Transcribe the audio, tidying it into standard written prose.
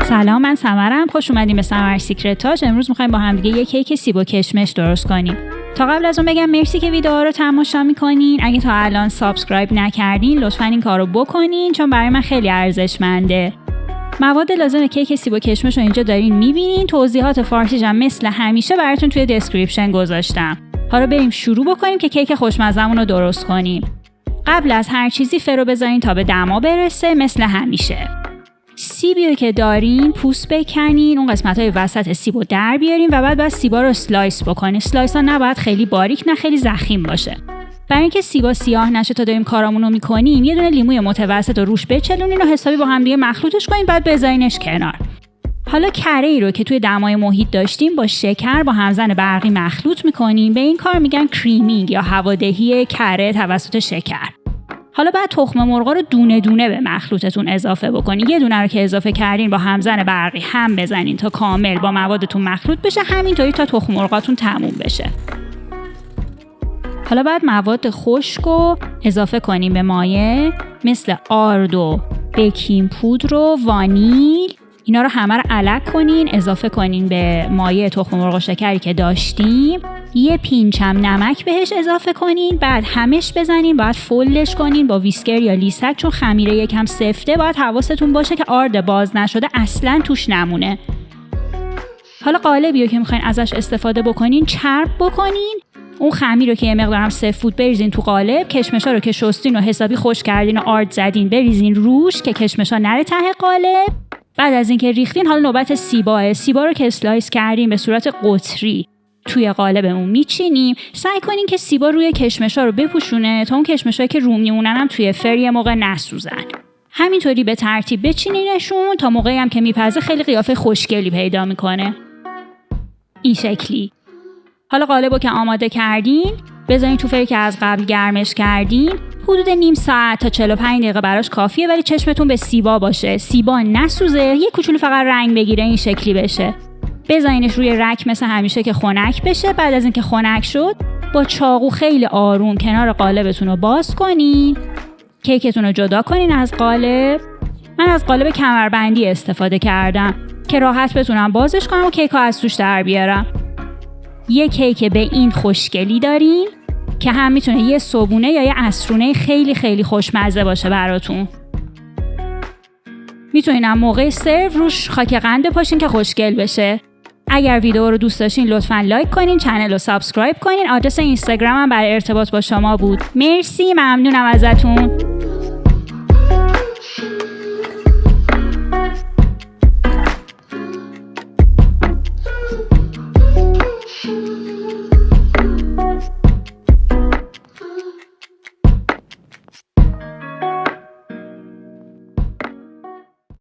سلام، من سمرم. خوش اومدیم به سمر سیکرتاج. امروز میخوایم با هم دیگه یک کیک سیب و کشمش درست کنیم. تا قبل از اون بگم مرسی که ویدیوها رو تماشا میکنین. اگه تا الان سابسکرایب نکردین لطفاً این کارو بکنین چون برای من خیلی ارزشمنده. مواد لازم کیک سیب و کشمش رو اینجا دارین میبینین. توضیحات فارسیش هم مثل همیشه براتون توی دسکریپشن گذاشتم. حالا بریم شروع بکنیم که کیک خوشمزه‌مون رو درست کنیم. قبل از هر چیزی فرو بذارین تا به دما برسه مثل همیشه. سیبی که دارین پوست بکنین، اون قسمت‌های وسط سیبو در بیارین و بعد سیبا رو اسلایس بکنین. اسلایس‌ها نباید خیلی باریک نه خیلی ضخیم باشه. برای اینکه سیبا سیاه نشه تا داریم کارامون رو می‌کنیم، یه دونه لیموی متوسط رو روش بچلونین و حسابی با هم دیگه مخلوطش کنین، بعد بذارینش کنار. حالا کره‌ای رو که توی دمای محیط داشتیم با شکر با همزن برقی مخلوط می‌کنیم. به این کار میگن کریمینگ یا هوادهی کره توسط شکر. حالا بعد تخم مرغا رو دونه دونه به مخلوطتون اضافه بکنین. یه دونه رو که اضافه کردین با همزن برقی هم بزنین تا کامل با موادتون مخلوط بشه، همینطوری تا تخم مرغاتون تموم بشه. حالا بعد مواد خشک رو اضافه کنین به مایع مثل آرد و بیکینگ پودر و وانیل. اینا رو همه رو الک کنین، اضافه کنین به مایع تخم مرغ و شکری که داشتیم. یه پینچ هم نمک بهش اضافه کنین، بعد همش بزنین، باید فولدش کنین با ویسکر یا لیسک چون خمیره یکم سفته. باید حواستون باشه که آرد باز نشده اصلاً توش نمونه. حالا قالبی رو که میخواین ازش استفاده بکنین چرب بکنین. اون خمیر رو که یه مقدارم سفت بود بریزین تو قالب. کشمشا رو که شستین و حسابی خشک کردین و آرد زدین بریزین روش که کشمشا نره ته قالب. بعد از اینکه ریختین، حالا نوبت سیبا رو که اسلایس کردین به صورت قطری توی قالبمون میچینیم. سعی کنین که سیبا روی کشمشا رو بپوشونه تا اون کشمشایی که رو میمونن هم توی فر موقع نسوزن. همینطوری به ترتیب بچینینشون تا موقعی هم که میپزه خیلی قیافه خوشگلی پیدا میکنه. این شکلی. حالا قالبو که آماده کردین بذارین تو فری که از قبل گرمش کردین. حدود نیم ساعت تا 45 دقیقه براش کافیه، ولی چشمتون به سیبا باشه. سیبا نسوزه، یه کوچولو فقط رنگ بگیره، این شکلی بشه. بذارینش روی رک مثل همیشه که خنک بشه. بعد از اینکه خنک شد با چاقو خیلی آروم کنار قالبتون رو باز کنین. کیکتون رو جدا کنین از قالب. من از قالب کمربندی استفاده کردم که راحت بتونم بازش کنم و کیکو از توش در بیارم. یه کیک به این خوشگلی دارین که هم میتونه یه صبحونه یا یه عصرونه خیلی خیلی خوشمزه باشه براتون. میتونین هم موقع سرو روش خاک قند بپاشین که خوشگل بشه. اگر ویدیو رو دوست داشتین لطفاً لایک کنین، چنل رو سابسکرایب کنین. آدرس اینستاگرامم برای ارتباط با شما بود. مرسی، ممنونم ازتون.